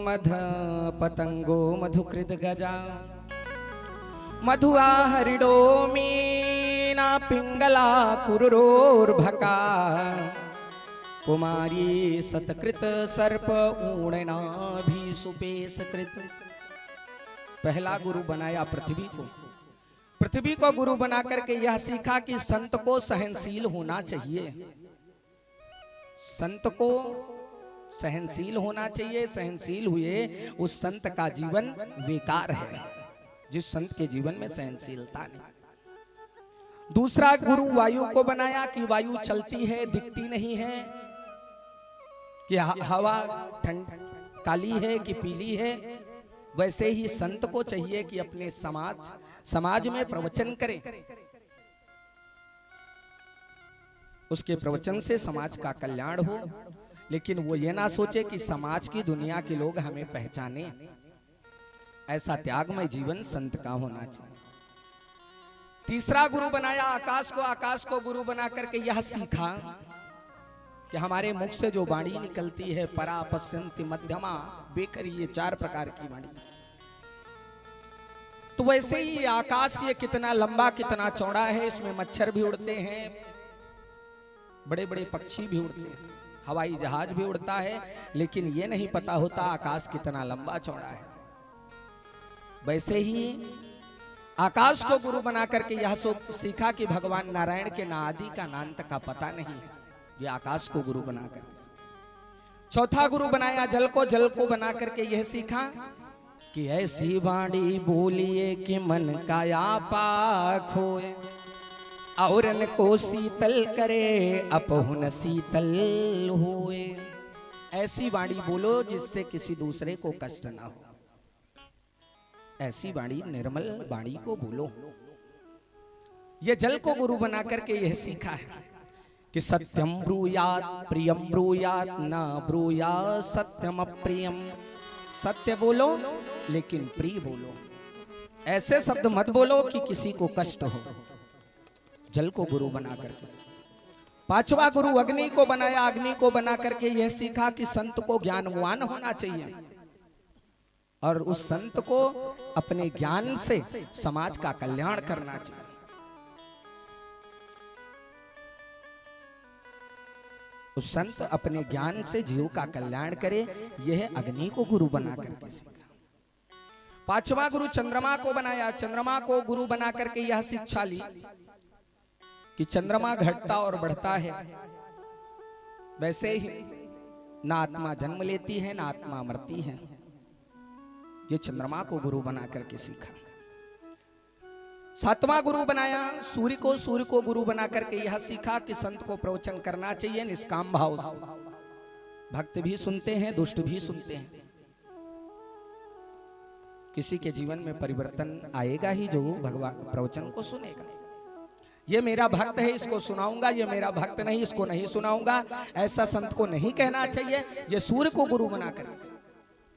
मध पतंगो मधुकृत गजा मधुआ हरिडो मीना पिंगला कुरुरोर्भका कुमारी सतकृत सर्प ऊणना भी सुपेश कृत। पहला गुरु बनाया पृथ्वी को। पृथ्वी को गुरु बना करके यह सीखा कि संत को सहनशील होना चाहिए। संत को सहनशील होना चाहिए। सहनशील हुए उस संत का जीवन बेकार है, जिस संत के जीवन में सहनशीलता नहीं। दूसरा गुरु वायु को बनाया कि वायु चलती है, दिखती नहीं है, कि हवा ठंड काली है कि पीली है। वैसे ही संत को चाहिए कि अपने समाज में प्रवचन करे, उसके प्रवचन से समाज का कल्याण हो, लेकिन वो ये ना सोचे कि समाज की दुनिया के लोग हमें पहचाने। ऐसा त्यागमय जीवन संत का होना चाहिए। तीसरा गुरु बनाया आकाश को। आकाश को गुरु बना करके यह सीखा कि हमारे मुख से जो वाणी निकलती है, परा पश्यंति मध्यमा बेकरी, ये 4 प्रकार की वाणी। तो वैसे ही आकाश ये कितना लंबा कितना चौड़ा है, इसमें मच्छर भी उड़ते हैं, बड़े बड़े पक्षी भी उड़ते हैं, हवाई जहाज भी उड़ता है, लेकिन ये नहीं पता होता आकाश कितना लंबा चौड़ा है। वैसे ही आकाश को गुरु बना करके यह सीखा कि भगवान नारायण के ना आदि का ना अंत का पता नहीं। ये आकाश को गुरु बना करके। चौथा गुरु बनाया जल को। जल को बना करके यह सीखा कि ऐसी वाणी बोलिए कि मन का आपा खोए, औरन को शीतल करे अपहुन शीतल होए। ऐसी वाणी बोलो जिससे किसी दूसरे को कष्ट ना हो। ऐसी वाणी, निर्मल वाणी को बोलो। ये जल को गुरु बना करके यह सीखा है कि सत्यम ब्रूयात प्रियम ब्रूयात न ब्रूयात सत्यम अप्रियम। सत्य बोलो लेकिन प्रिय बोलो। ऐसे शब्द मत बोलो कि किसी को कष्ट हो। जल को गुरु बना करके। पांचवा गुरु अग्नि को बनाया। अग्नि को बना करके यह सीखा कि संत को ज्ञानवान होना चाहिए और उस संत को अपने ज्ञान से समाज का कल्याण करना चाहिए। उस संत अपने ज्ञान से जीव का कल्याण करे, यह अग्नि को गुरु बना करके सीखा। पांचवा गुरु चंद्रमा को बनाया। चंद्रमा को गुरु बना करके यह शिक्षा ली कि चंद्रमा घटता और बढ़ता है, वैसे ही ना आत्मा जन्म लेती है ना आत्मा मरती है। ये चंद्रमा को गुरु बना करके सीखा। सातवां गुरु बनाया सूर्य को। सूर्य को गुरु बना करके यह सीखा कि संत को प्रवचन करना चाहिए निष्काम भाव से। भक्त भी सुनते हैं, दुष्ट भी सुनते हैं। किसी के जीवन में परिवर्तन आएगा ही जो भगवान प्रवचन को सुनेगा। ये मेरा भक्त है, इसको सुनाऊंगा, ये मेरा भक्त नहीं, इसको नहीं सुनाऊंगा, ऐसा संत को नहीं कहना चाहिए। ये सूर्य को गुरु बना करके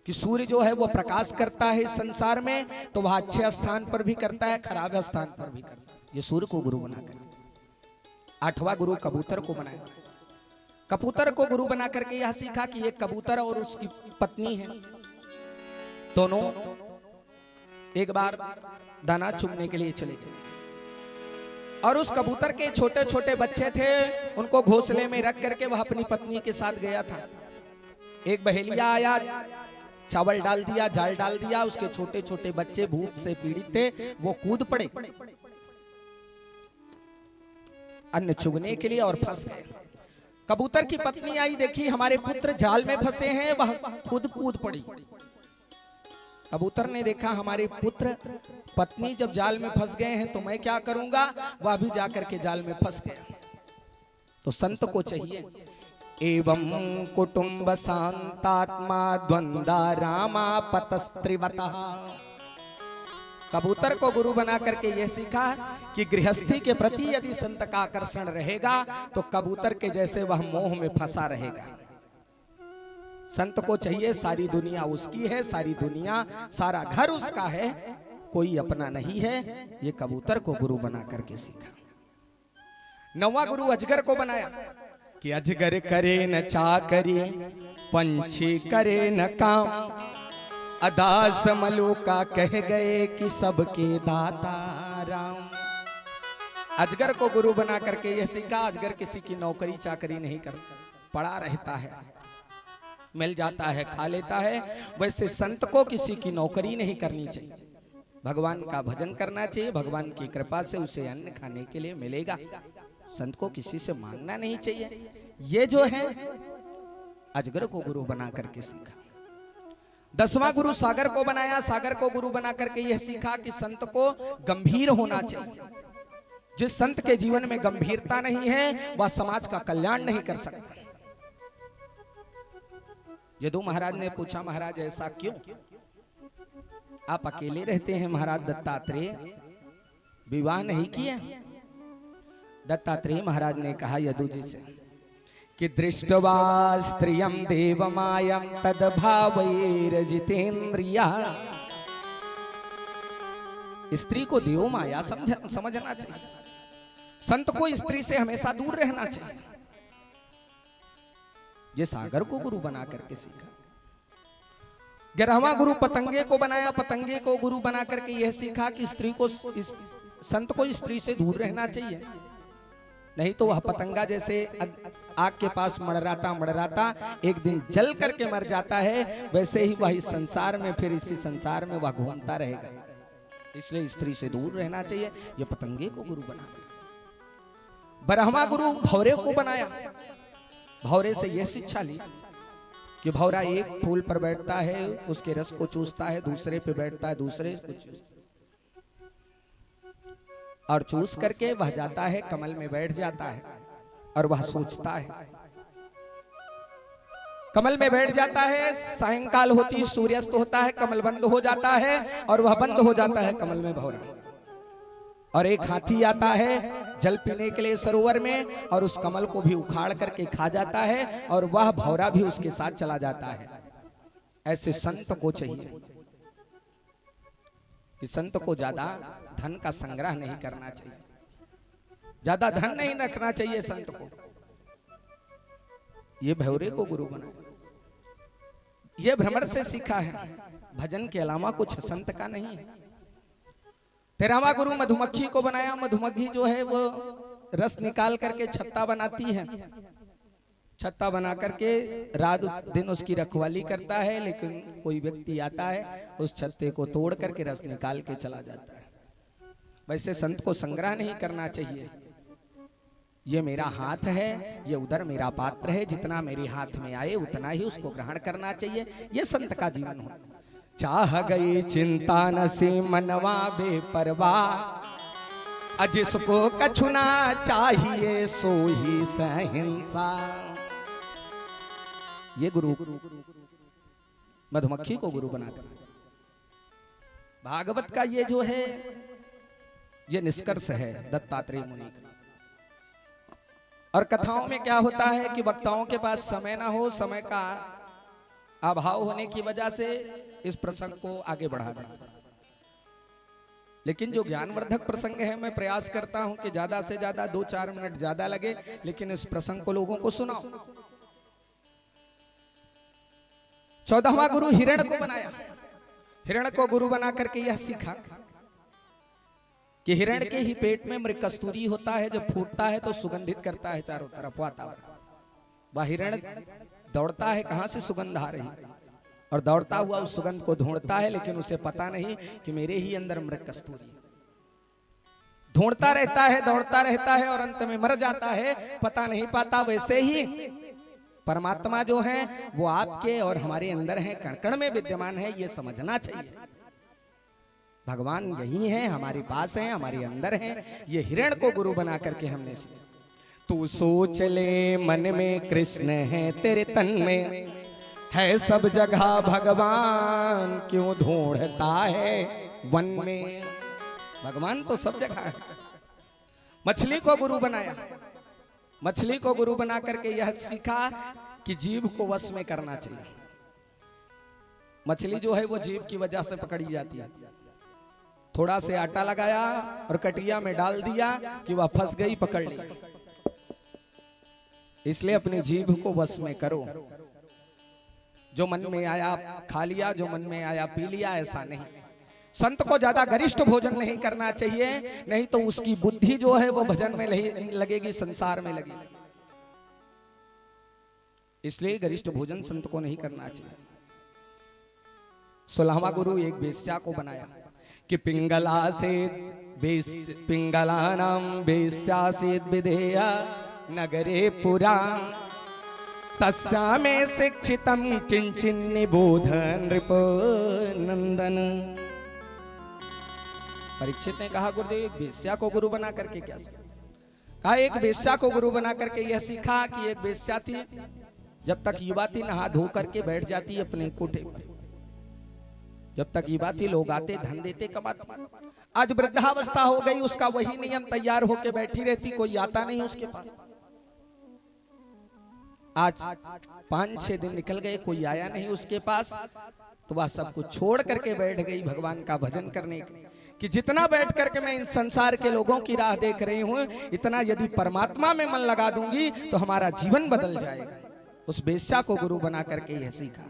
कि सूर्य जो है वो प्रकाश करता है इस संसार में, तो वह अच्छे स्थान पर भी करता है, खराब स्थान पर भी करता है। ये सूर्य को गुरु बना कर। आठवां गुरु कबूतर को बनाया। कबूतर को गुरु बना करके यह सीखा कि एक कबूतर और उसकी पत्नी है, दोनों एक बार दाना चुगने के लिए चले गए और उस कबूतर के छोटे छोटे बच्चे थे, उनको घोंसले में रख करके वह अपनी पत्नी के साथ गया था। एक बहेलिया आया, चावल डाल दिया, जाल डाल दिया, उसके छोटे छोटे बच्चे भूख से पीड़ित थे, वो कूद पड़े अन्न चुगने के लिए और फंस गए। कबूतर की पत्नी आई, देखी हमारे पुत्र जाल में फंसे हैं, वह खुद कूद पड़ी। कबूतर ने देखा हमारे पुत्र पत्नी जब जाल में फंस गए हैं तो मैं क्या करूंगा, वह भी जाकर के जाल में फंस गया। तो संत को चाहिए एवं कुटुंब शांतात्मा द्वंद्वा रामा पतस्त्रिवतः। कबूतर को गुरु बना करके यह सीखा कि गृहस्थी के प्रति यदि संत का आकर्षण रहेगा तो कबूतर के जैसे वह मोह में फंसा रहेगा। संत को चाहिए सारी दुनिया उसकी है, सारी दुनिया सारा घर उसका है, कोई अपना नहीं है। ये कबूतर को गुरु बना करके सीखा। नौवां गुरु अजगर को बनाया कि अजगर करे न चाकरी, पंछी करे न काम, अदास मलूका कह गए कि सबके दाता राम। अजगर को गुरु बना करके यह सीखा, अजगर किसी की नौकरी चाकरी नहीं कर, पड़ा रहता है, मिल जाता है खा लेता है। वैसे संत को किसी की नौकरी नहीं करनी चाहिए, भगवान का भजन करना चाहिए, भगवान की कृपा से उसे अन्न खाने के लिए मिलेगा। संत को किसी से मांगना नहीं चाहिए। ये जो है अजगर को गुरु बना करके सीखा। 10वां गुरु सागर को बनाया, सागर को गुरु बना करके यह सीखा कि संत को गंभीर होना चाहिए। जिस संत के जीवन में गंभीरता नहीं है वह समाज का कल्याण नहीं कर सकता। यदु महाराज ने पूछा, महाराज ऐसा क्यों, आप अकेले रहते हैं? महाराज दत्तात्रेय विवाह नहीं किए? दत्तात्रेय महाराज ने कहा यदु जी से कि दृष्टवा स्त्रियं देवमायं तद्भावैर्जितेन्द्रिया। स्त्री को देव माया समझना चाहिए। संत को स्त्री से हमेशा दूर रहना चाहिए। ये सागर को गुरु बना करके सीखा। 11वां गुरु पतंगे को बनाया, पतंगे को गुरु बना करके यह सीखा कि स्त्री को, संत को स्त्री से दूर रहना चाहिए, नहीं तो वह पतंगा जैसे आग के पास मड़राता एक दिन जल करके मर जाता है, वैसे ही वह इस संसार में, फिर इसी संसार में वह घूमता रहेगा। इसलिए स्त्री से दूर रहना चाहिए। ये पतंगे को गुरु बना कर 12वां गुरु भौरे को बनाया। भौरे से यह शिक्षा ली कि भौरा एक फूल पर बैठता है, उसके रस को चूसता है, दूसरे पे बैठता है, दूसरे को चूसता है, और चूस करके वह जाता है कमल में बैठ जाता है और वह सोचता है। कमल में बैठ जाता है, सायंकाल होती, सूर्यास्त होता है, कमल बंद हो जाता है और वह बंद हो जाता है कमल में भौरा। और एक हाथी आता है जल पीने के लिए सरोवर में और उस कमल को भी उखाड़ करके खा जाता है और वह भौरा भी उसके साथ चला जाता है। ऐसे संत को चाहिए कि संत को ज्यादा धन का संग्रह नहीं करना चाहिए, ज्यादा धन नहीं रखना चाहिए संत को। ये भौरे को गुरु बनाया। ये भ्रमर से सीखा है, भजन के अलावा कुछ संत का नहीं है। 13वां गुरु मधुमक्खी को बनाया। मधुमक्खी जो है वो रस निकाल करके छत्ता बनाती है, छत्ता बना करके रात दिन उसकी रखवाली करता है, लेकिन कोई व्यक्ति आता है उस छत्ते को तोड़ करके रस निकाल के चला जाता है। वैसे संत को संग्रह नहीं करना चाहिए। ये मेरा हाथ है, ये उधर मेरा पात्र है, जितना मेरे हाथ में आए उतना ही उसको ग्रहण करना चाहिए। ये संत का जीवन हो। चाह गई चिंता नसी मनवा बेपरवाह, जिसको कछुना चाहिए सो ही सहंसा। ये गुरु मधुमक्खी को गुरु बनाकर भागवत का ये जो है ये निष्कर्ष है दत्तात्रेय मुनि का। और कथाओं में क्या होता है कि वक्ताओं के पास समय ना हो, समय का अभाव होने की वजह से इस प्रसंग को आगे बढ़ा देते हैं। लेकिन जो ज्ञानवर्धक प्रसंग है, मैं प्रयास करता हूं कि ज्यादा से ज्यादा 2-4 मिनट ज्यादा लगे, लेकिन इस प्रसंग को लोगों को सुनाओ। 14वां गुरु हिरण को बनाया। हिरण को गुरु बना करके यह सीखा कि हिरण के ही पेट में मृगकस्तूरी होता है, जब फूटता है तो सुगंधित करता है चारों तरफ वातावरण। वह हिरण दौड़ता है, कहां से सुगंध आ रही, और दौड़ता हुआ उस सुगंध को ढूंढता है, लेकिन उसे पता नहीं कि मेरे ही अंदर मृगकस्तूरी। ढूंढता रहता है, दौड़ता रहता है और अंत में मर जाता है, पता नहीं पाता। वैसे ही परमात्मा जो है वो आपके और हमारे अंदर है, कण कण में विद्यमान है, ये समझना चाहिए। भगवान यही है, हमारे पास है, हमारे अंदर है। ये हिरण को गुरु बना करके हमने सीखा। तू सोच ले मन में कृष्ण है तेरे तन में, है सब जगह भगवान, क्यों ढूंढता है वन में। भगवान तो सब जगह है। मछली को गुरु बनाया। मछली को गुरु बना करके यह सीखा कि जीव को वश में करना चाहिए। मछली जो है वो जीव की वजह से पकड़ी जाती है। थोड़ा से आटा लगाया और कटिया में डाल दिया कि वह फंस गई, पकड़ ली। इसलिए अपनी जीभ को वश में करो। जो मन में आया खा लिया, जो मन में आया पी लिया, ऐसा नहीं। संत को ज्यादा गरिष्ठ भोजन नहीं करना चाहिए, नहीं तो उसकी बुद्धि जो है वो भजन में लगेगी, संसार में लगेगी। इसलिए गरिष्ठ भोजन संत को नहीं करना चाहिए। 16वां गुरु एक वेश्या को बनाया कि पिंगला से पिंगला नाम वेश्या से विधेया नगरे पुरा तस्या में शिक्षितम किंचिन निबोध नृप नंदन। परीक्षित ने कहा गुरुदेव एक वेश्या को गुरु बना करके क्या सीखा? कहा एक वेश्या को गुरु बना करके यह सीखा कि एक वेश्या थी, जब तक युवा थी नहा धो करके बैठ जाती अपने कोठे पर, जब तक युवा थी लोग आते धन देते कमाती। आज वृद्धावस्था हो गई, उसका वही नियम तैयार होके बैठी रहती, कोई आता नहीं उसके पास। आज 5-6 दिन निकल गए, कोई आया नहीं उसके पास, तो वह सब कुछ छोड़ करके बैठ गई भगवान का भजन करने के, कि जितना बैठ करके मैं इन संसार के लोगों की राह देख रही हूं, इतना यदि परमात्मा में मन लगा दूंगी तो हमारा जीवन बदल जाएगा। उस वेश्या को गुरु बना करके यह सीखा।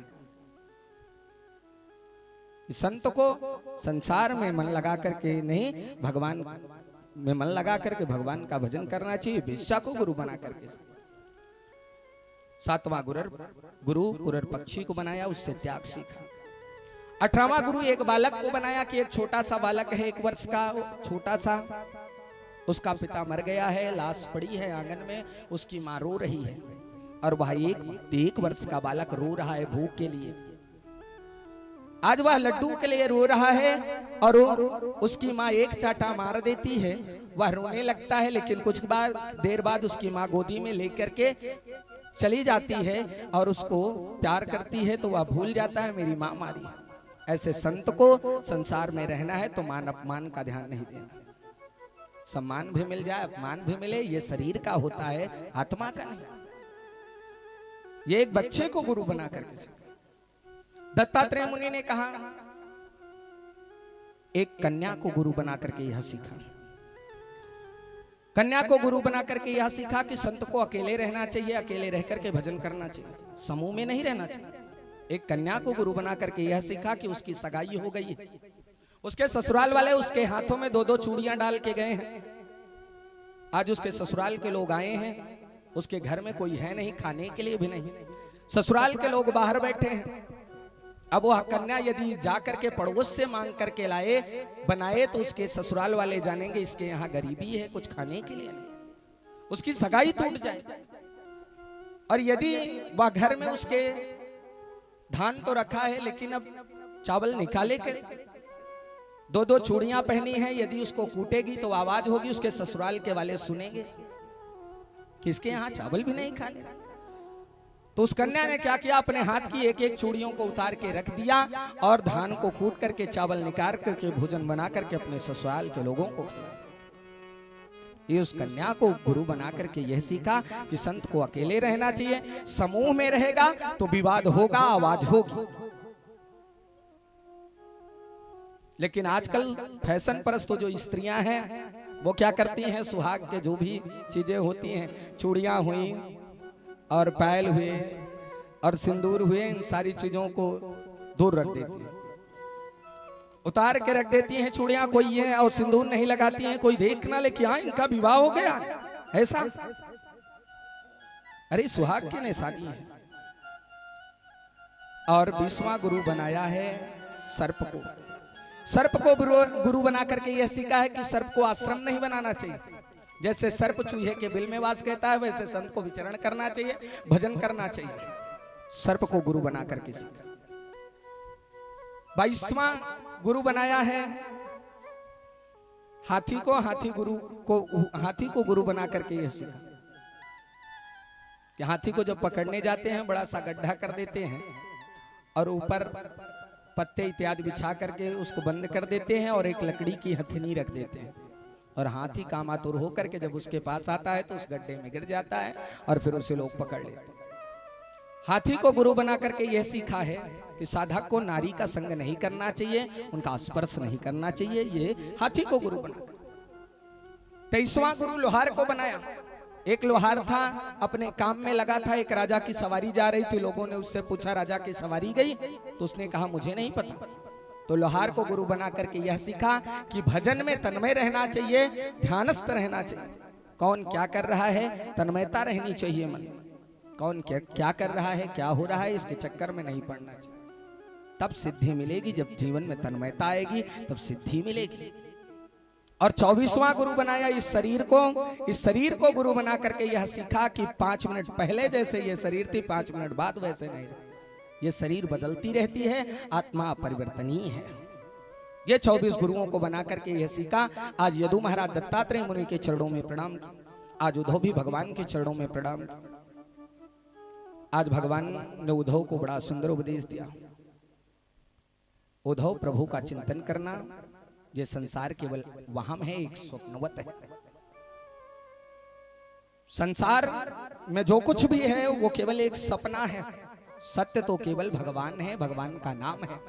संत को संसार में मन लगा करके नहीं, भगवान में मन लगा करके भगवान का भजन करना चाहिए। वेश्या को गुरु बना करके। 7वां गुरु कुरर पक्षी को बनाया, उससे त्याग सीखा। 18वां गुरु एक बालक को बनाया कि एक छोटा सा बालक है, 1 वर्ष का छोटा सा, उसका पिता मर गया है, लाश पड़ी है आंगन में, उसकी मां रो रही है और वह 1 वर्ष का बालक रो रहा है भूख के लिए। आज वह लड्डू के लिए रो रहा है और उसकी माँ एक चाटा मार देती है, वह रोने लगता है, लेकिन कुछ देर बाद उसकी माँ गोदी में लेकर के चली जाती है और उसको प्यार करती है, तो वह भूल जाता है मेरी माँ मारी। ऐसे संत को संसार में रहना है तो मान अपमान का ध्यान नहीं देना, सम्मान भी मिल जाए अपमान भी मिले, ये शरीर का होता है, आत्मा का नहीं। ये एक बच्चे को गुरु बना करके सीखा। दत्तात्रेय मुनि ने कहा एक कन्या को गुरु बना करके यह सीखा। कन्या को गुरु बना करके यह सीखा कि संत को अकेले रहना चाहिए, अकेले रह करके भजन करना चाहिए, समूह में नहीं रहना चाहिए। एक कन्या को गुरु बना करके यह सीखा कि उसकी सगाई हो गई है, उसके ससुराल वाले उसके हाथों में 2-2 चूड़ियां डाल के गए हैं। आज उसके ससुराल के लोग आए हैं, उसके घर में कोई है नहीं, खाने के लिए भी नहीं, ससुराल के लोग बाहर बैठे हैं। अब वह कन्या यदि जाकर के पड़ोस से मांग करके लाए बनाए तो उसके ससुराल वाले जानेंगे इसके यहाँ गरीबी है, कुछ खाने के लिए नहीं, उसकी सगाई टूट जाए। और यदि वह घर में उसके धान तो रखा है लेकिन अब चावल निकाले कर 2-2 चूड़ियां पहनी है, यदि उसको कूटेगी तो आवाज होगी, उसके ससुराल के वाले सुनेंगे किसके यहाँ चावल भी नहीं खाने। तो उस कन्या ने क्या किया, अपने हाथ की 1-1 चूड़ियों को उतार के रख दिया और धान को कूट करके चावल निकाल करके भोजन बना करके अपने ससुराल के लोगों को खिलाया। ये उस कन्या को गुरु बना करके यह सीखा कि संत को अकेले रहना चाहिए, समूह में रहेगा तो विवाद होगा, आवाज होगी। लेकिन आजकल फैशन परस्त जो स्त्रियां हैं वो क्या करती हैं, सुहाग के जो भी चीजें होती हैं, चूड़ियां हुई और पायल हुए और सिंदूर हुए, इन सारी चीजों को दूर रख देती है, उतार के रख देती हैं चूड़ियां, कोई है और सिंदूर नहीं लगाती हैं, कोई देखना ले कि हाँ इनका विवाह हो गया ऐसा। अरे सुहाग की निशानी है। और 20वां गुरु बनाया है सर्प को। सर्प को गुरु बना करके यह सीखा है कि सर्प को आश्रम नहीं बनाना चाहिए। जैसे सर्प चूहे के बिल में वास कहता है, वैसे संत को विचरण करना चाहिए, भजन करना चाहिए। सर्प को गुरु बना करके सीखा। 22वां गुरु बनाया है हाथी को। हाथी को गुरु बना करके यह सीखा कि हाथी को जब पकड़ने जाते हैं बड़ा सा गड्ढा कर देते हैं और ऊपर पत्ते इत्यादि बिछा करके उसको बंद कर देते हैं और एक लकड़ी की हथनी रख देते हैं, और हाथी कामातुर होकर के जब उसके पास आता है तो उस गड्ढे में गिर जाता है और फिर उसे लोग पकड़ लेते हैं। हाथी को गुरु बना करके यह सीखा है कि साधक को नारी का संग नहीं करना चाहिए, उनका स्पर्श नहीं करना चाहिए। ये हाथी को गुरु बना। 23वां गुरु लोहार को बनाया एक लोहार था, अपने काम में लगा था। एक राजा की सवारी जा रही थी, लोगों ने उससे पूछा राजा की सवारी गई? तो उसने कहा मुझे नहीं पता। तो लोहार को गुरु बना करके यह सीखा कि भजन में तन्मय रहना चाहिए, ध्यानस्थ रहना चाहिए। कौन क्या कर रहा है, तन्मयता रहनी चाहिए मन। कौन क्या कर रहा है, क्या हो रहा है, इसके चक्कर में नहीं पड़ना चाहिए। तब सिद्धि मिलेगी। जब जीवन में तन्मयता आएगी तब सिद्धि मिलेगी। और 24वां गुरु बनाया इस शरीर को गुरु बना करके यह सीखा कि 5 मिनट पहले जैसे ये शरीर थी, 5 मिनट बाद वैसे नहीं। ये शरीर बदलती रहती है, आत्मा परिवर्तनीय है। ये 24 गुरुओं को बना करके यह सीखा। आज यदु महाराज दत्तात्रेय मुनि के चरणों में प्रणाम, आज उद्धव भी भगवान के चरणों में प्रणाम। आज भगवान ने उद्धव को बड़ा सुंदर उपदेश दिया। उद्धव, प्रभु का चिंतन करना, ये संसार केवल वहम है, एक स्वप्नवत है। संसार में जो कुछ भी है वो केवल एक सपना है। सत्य तो केवल भगवान है, भगवान का नाम है,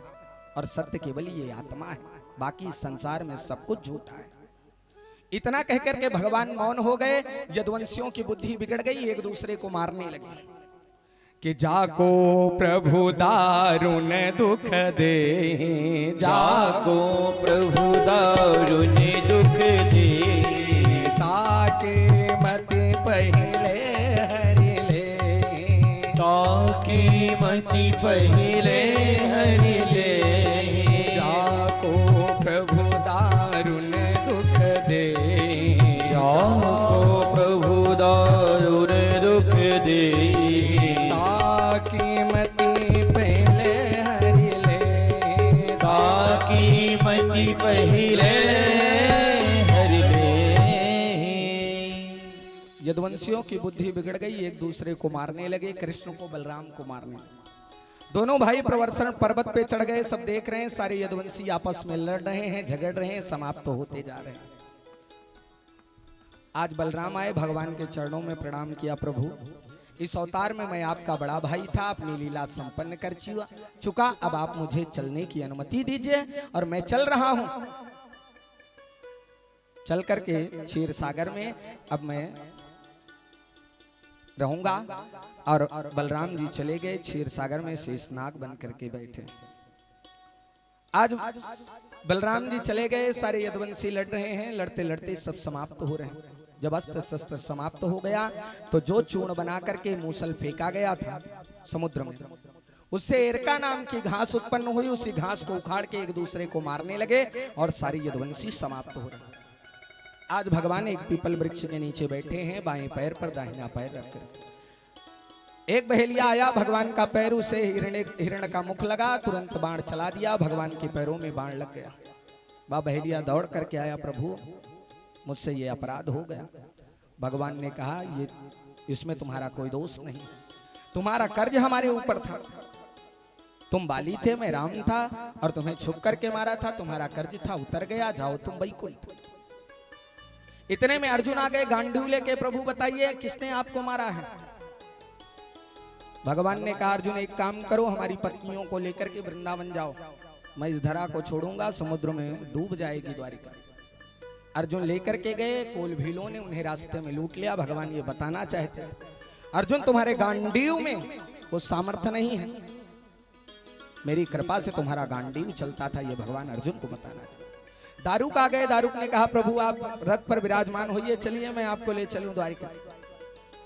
और सत्य केवल ये आत्मा है। बाकी संसार में सब कुछ झूठा है। इतना कहकर के भगवान मौन हो गए। यदुवंशियों की बुद्धि बिगड़ गई, एक दूसरे को मारने लगे कि जाको प्रभु दारुण दुख दे, जाको प्रभु दारुण दुख दे, ताके मति पहले हरि ले, ताके मति पहले हरि ले, जाको प्रभु दारुण दुख दे, जाको प्रभु दारुण दुख दे, ताकी मति पहले हरि ले, ताकी मति पहले हरि ले। यदुवंशियों की बुद्धि बिगड़ गई, एक दूसरे को मारने लगे। कृष्ण को, बलराम को मारने। दोनों भाई प्रवर्षण पर्वत पे चढ़ गए। सब देख रहे हैं, सारे यदुवंशी आपस में लड़ रहे हैं, झगड़ रहे हैं, समाप्त तो होते जा रहे हैं। आज बलराम आए, भगवान के चरणों में प्रणाम किया। प्रभु, इस अवतार में मैं आपका बड़ा भाई था, अपनी लीला संपन्न कर चुका। अब आप मुझे चलने की अनुमति दीजिए और मैं चल रहा हूं। चल करके क्षीर सागर में अब मैं रहूंगा। और बलराम जी चले गए क्षीर सागर में, शेषनाग बन करके बैठे। आज बलराम जी चले गए, सारे यदुवंशी लड़ रहे हैं। लड़ते लड़ते सब समाप्त हो रहे हैं। जब अस्त्र शस्त्र समाप्त हो गया तो जो चूर्ण बना करके मूसल फेंका गया था समुद्र में, उससे एरका नाम की घास उत्पन्न हुई। उसी घास को उखाड़ के एक दूसरे को मारने लगे और सारे यदुवंशी समाप्त हो रहे हैं। आज भगवान एक पीपल वृक्ष के नीचे बैठे हैं, बाएं पैर पर दाहिना पैर रखकर। एक बहेलिया आया, भगवान का पैर उसे हिरण का मुख लगा, तुरंत बाण चला दिया, भगवान के पैरों में बाण लग गया। वह बहेलिया दौड़ करके आया, प्रभु मुझसे ये अपराध हो गया। भगवान ने कहा ये इसमें तुम्हारा कोई दोष नहीं, तुम्हारा कर्ज हमारे ऊपर था। तुम बाली थे, मैं राम था, और तुम्हें छुप करके मारा था। तुम्हारा कर्ज था, उतर गया, जाओ तुम वैकुंठ। इतने में अर्जुन आ गए गांडीव लेके। प्रभु बताइए किसने आपको मारा है? भगवान ने कहा अर्जुन एक काम करो, हमारी पत्नियों को लेकर के वृंदावन जाओ, मैं इस धरा को छोड़ूंगा, समुद्र में डूब जाएगी द्वारिका। अर्जुन लेकर के गए, कोल भीलों ने उन्हें रास्ते में लूट लिया। भगवान ये बताना चाहते अर्जुन तुम्हारे गांडीव में वो सामर्थ्य नहीं है, मेरी कृपा से तुम्हारा गांडीव चलता था, ये भगवान अर्जुन को बताना चाहते। दारुक आ गए। दारुक ने कहा प्रभु आप रथ पर विराजमान होइए, चलिए मैं आपको ले चलूं द्वारिका।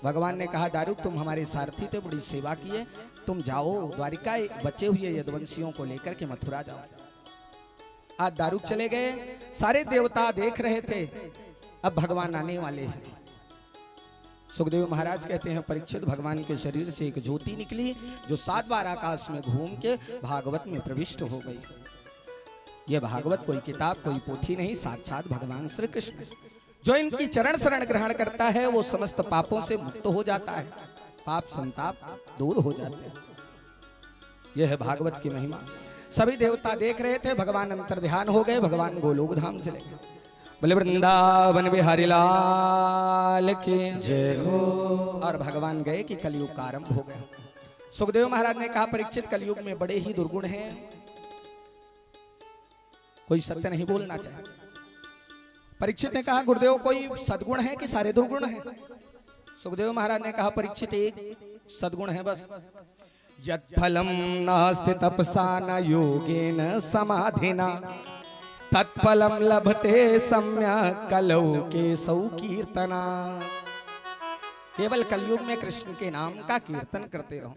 भगवान ने कहा दारुक तुम हमारे सारथी थे, बड़ी सेवा किए, तुम जाओ द्वारिका, बचे हुए यदुवंशियों को लेकर के मथुरा जाओ। आज दारुक चले गए। सारे देवता देख रहे थे अब भगवान आने वाले हैं। सुखदेव महाराज कहते हैं परीक्षित, भगवान के शरीर से एक ज्योति निकली जो 7 बार आकाश में घूम के भागवत में प्रविष्ट हो गई। यह भागवत कोई किताब, कोई पोथी नहीं, साक्षात भगवान श्री कृष्ण। जो इनकी चरण शरण ग्रहण करता है वो समस्त पापों से मुक्त हो जाता है, पाप संताप दूर हो जाते हैं। यह है भागवत की महिमा। सभी देवता देख रहे थे, भगवान अंतर ध्यान हो गए, भगवान गोलोक धाम चले गए। बोले वृंदावन बिहारी लाल की जय हो। और भगवान गए कि कलयुग का आरंभ हो गया। सुखदेव महाराज ने कहा परीक्षित कलयुग में बड़े ही दुर्गुण हैं, कोई सत्य नहीं बोलना चाहे। परीक्षित ने कहा गुरुदेव कोई सद्गुण है कि सारे दुर्गुण हैं? सुखदेव महाराज ने कहा परीक्षित एक सद्गुण है बस, यत्फलम नास्ति तपसा न योगेन समाधिना तत्फलम लभते सम्यक् कलौ केशौ कीर्तना। केवल कलयुग में कृष्ण के नाम का कीर्तन करते रहो।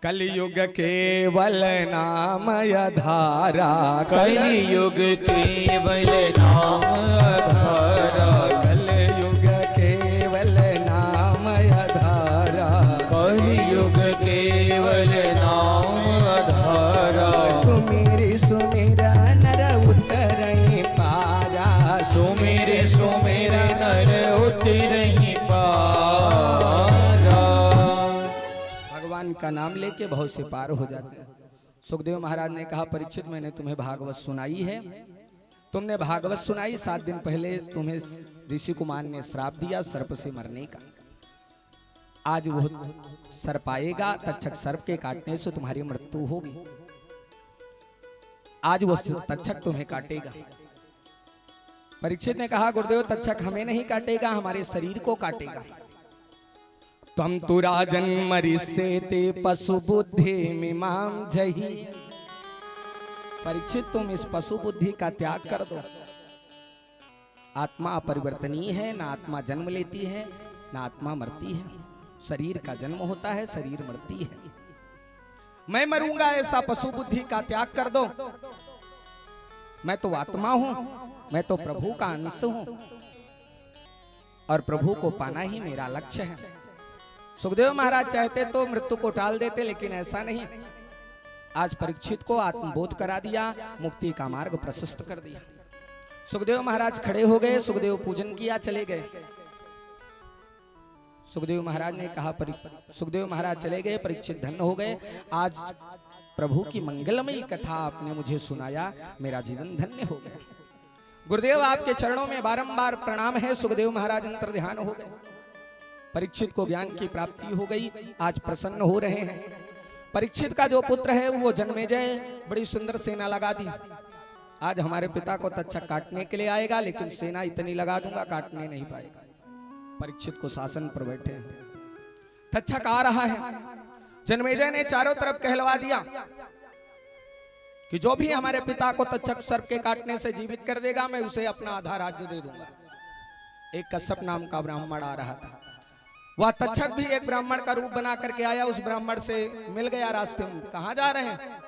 कलयुग केवल नामय धारा, कलयुग केवल नाम आधारा, कलयुग केवल नामय धारा, कलयुग केवल नाम आधारा। सुमिर सुमिर नर उतरहि पारा, सुमिर सुमिर नर उतरहि पारा। भगवान का नाम लेके बहुत से पार हो जाते हैं। सुखदेव महाराज ने कहा परीक्षित मैंने तुम्हें भागवत सुनाई है, तुमने भागवत सुनाई, 7 दिन पहले तुम्हें ऋषि कुमार ने श्राप दिया सर्प से मरने का। आज वो सर्प आएगा, तक्षक सर्प के काटने से तुम्हारी मृत्यु होगी। आज वो तक्षक तुम्हें काटेगा। परीक्षित ने कहा गुरुदेव तक्षक हमें नहीं काटेगा, हमारे शरीर को काटेगा। तम तु राजन मरिष्येते पशु बुद्धि मिमाम जहि। परीक्षित तुम इस पशु बुद्धि का त्याग कर दो। आत्मा अपरिवर्तनीय है, ना आत्मा जन्म लेती है ना आत्मा मरती है। शरीर का जन्म होता है, शरीर मरती है। मैं मरूंगा ऐसा पशु बुद्धि का त्याग कर दो। मैं तो आत्मा हूं, मैं तो प्रभु का अंश हूं और प्रभु को पाना ही मेरा लक्ष्य है। सुखदेव महाराज चाहते तो मृत्यु को टाल देते, लेकिन ऐसा नहीं। आज परीक्षित को आत्मबोध करा दिया, मुक्ति का मार्ग प्रशस्त कर दिया। सुखदेव महाराज खड़े हो गए, सुखदेव पूजन किया, चले गए। सुखदेव महाराज ने कहा सुखदेव महाराज चले गए, परीक्षित धन्य हो गए। आज प्रभु की मंगलमयी कथा आपने मुझे सुनाया, मेरा जीवन धन्य हो गया। गुरुदेव आपके चरणों में बारंबार प्रणाम है। सुखदेव महाराज अंतर ध्यान हो गए। परीक्षित को ज्ञान की प्राप्ति हो गई, आज प्रसन्न हो रहे हैं। परीक्षित का जो पुत्र है वो जन्मेजय बड़ी सुंदर सेना लगा दी। आज हमारे पिता को तक्षक काटने के लिए आएगा, लेकिन सेना इतनी लगा दूंगा काटने नहीं पाएगा। परीक्षित को शासन पर बैठे हैं, तक्षक आ रहा है। जन्मेजय ने चारों तरफ कहलवा दिया कि जो भी हमारे पिता को तक्षक सर्प के काटने से जीवित कर देगा, मैं उसे अपना आधा राज्य दे दूंगा। एक कश्यप नाम का ब्राह्मण आ रहा था। वह तक्षक भी एक ब्राह्मण का रूप बना करके आया, उस ब्राह्मण से मिल गया रास्ते में। कहां जा रहे हैं?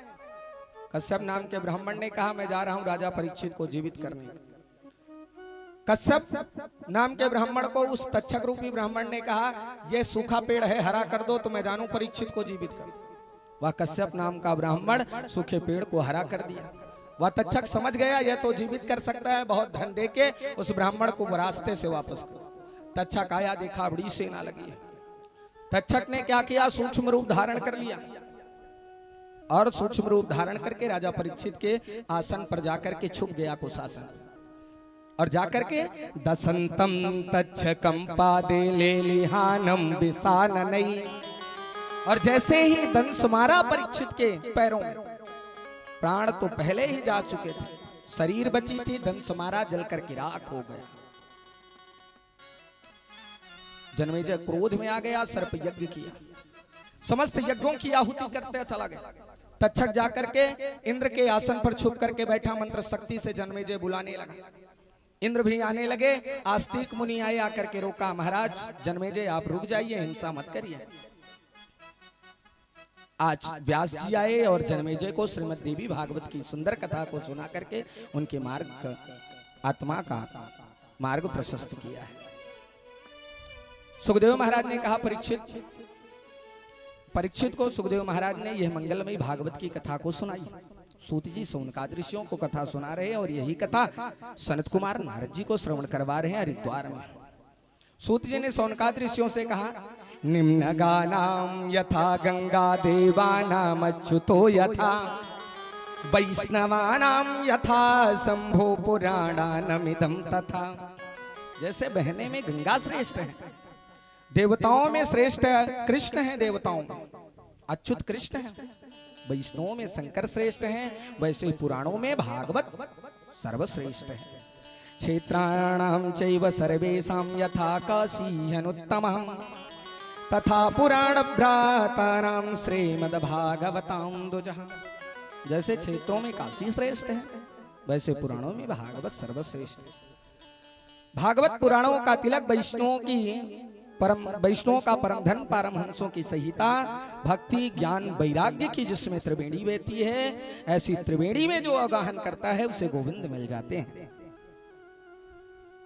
कश्यप नाम के ब्राह्मण ने कहा मैं जा रहा हूं राजा परीक्षित को जीवित करने। कश्यप नाम के ब्राह्मण को उस तक्षक रूपी ब्राह्मण ने कहा यह सूखा पेड़ है, हरा कर दो तो मैं जानूं परीक्षित को जीवित कर। वह कश्यप नाम का ब्राह्मण सूखे पेड़ को हरा कर दिया। वह तक्षक समझ गया यह तो जीवित कर सकता है, बहुत धन देके उस ब्राह्मण को रास्ते से वापस कर। तक्षक आया, देखा बड़ी सेना लगी है। तक्षक ने क्या किया, सूक्ष्म रूप धारण कर लिया और सूक्ष्म रूप धारण करके राजा परीक्षित के आसन पर जाकर के छुप गया कुशासन और जाकर के दसंतम तक्षकम पादे ले लिहानम विसाननई। और जैसे ही दंश मारा परीक्षित के पैरों में, प्राण तो पहले ही जा चुके थे, शरीर बची थी, दंश मारा जल करके राख हो गया। जन्मेजय क्रोध में आ गया, सर्प यज्ञ किया, समस्त यज्ञों की आहुति करते चला गया। तक्षक जाकर के इंद्र के आसन पर छुप करके बैठा, मंत्र शक्ति से जन्मेजय बुलाने लगा। इंद्र भी आने लगे। आस्तिक मुनि आए, आकर के रोका, महाराज जन्मेजय आप रुक जाइए, हिंसा मत करिए। आज व्यास जी आए और जन्मेजय को श्रीमद् देवी भागवत की सुंदर कथा को सुना करके उनके मार्ग आत्मा का मार्ग प्रशस्त किया है। सुखदेव महाराज ने कहा परीक्षित को सुखदेव महाराज ने यह मंगलमयी भागवत की कथा को सुनाई। सूत जी सौनकादि ऋषियों को कथा सुना रहे हैं और यही कथा सनत कुमार नारद जी को श्रवण करवा रहे हैं हरिद्वार में। सूत जी ने सौनकादि ऋषियों से कहा निम्न गानाम यथा गंगा देवानाम अच्युतो यथा वैष्णवानाम यथा शंभो पुराणानमिदं तथा। जैसे बहने में गंगा श्रेष्ठ है, देवताओं में श्रेष्ठ कृष्ण है, देवताओं में अच्युत कृष्ण है, वैष्णवों में शंकर श्रेष्ठ हैं, वैसे ही पुराणों में भागवत सर्वश्रेष्ठ है। क्षेत्राणां चैव सर्वेषां यथा काशी अनुत्तमः तथा पुराणभ्रातानां श्रीमद्भागवतां द्विजः। जैसे क्षेत्रों में काशी श्रेष्ठ है, वैसे पुराणों में भागवत सर्वश्रेष्ठ है। भागवत पुराणों का तिलक वैष्णवों का परम धन पारमहंसों की संहिता भक्ति ज्ञान वैराग्य की जिसमें त्रिवेणी बहती है, ऐसी त्रिवेणी में जो अवगाहन करता है उसे गोविंद मिल जाते हैं।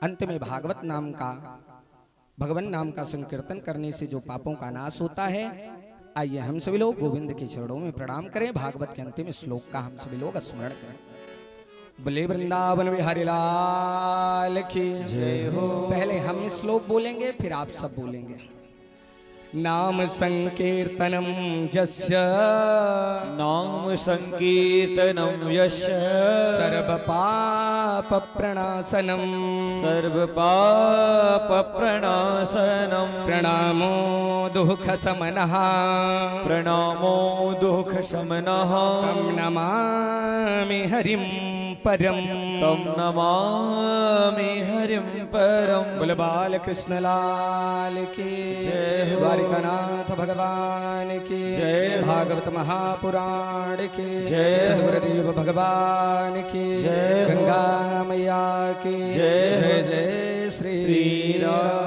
अंत में भागवत नाम का भगवान नाम का संकीर्तन करने से जो पापों का नाश होता है। आइए हम सभी लोग गोविंद के चरणों में प्रणाम करें। भागवत के अंतिम श्लोक का हम सभी लोग स्मरण करें। बोले वृंदावन बिहारी लाल की जय हो। पहले हम श्लोक बोलेंगे, फिर आप सब बोलेंगे। नाम संकीर्तनम यस्य नाम संकीर्तनम यस्य सर्व पाप प्रणाशनम सर्व पाप प्रणाशनम प्रणामो दुख समनः प्रणामो दुख शमनः तम नमामि हरिम परम तम नमामि हरिं परम। बोल बाल कृष्ण लाल की जय हो। द्वारिकानाथ भगवान की जय हो। भागवत महापुराण की जय हो। सद्गुरुदेव भगवान की जय हो। गंगा मैया की जय हो। जय जय श्री श्री राम।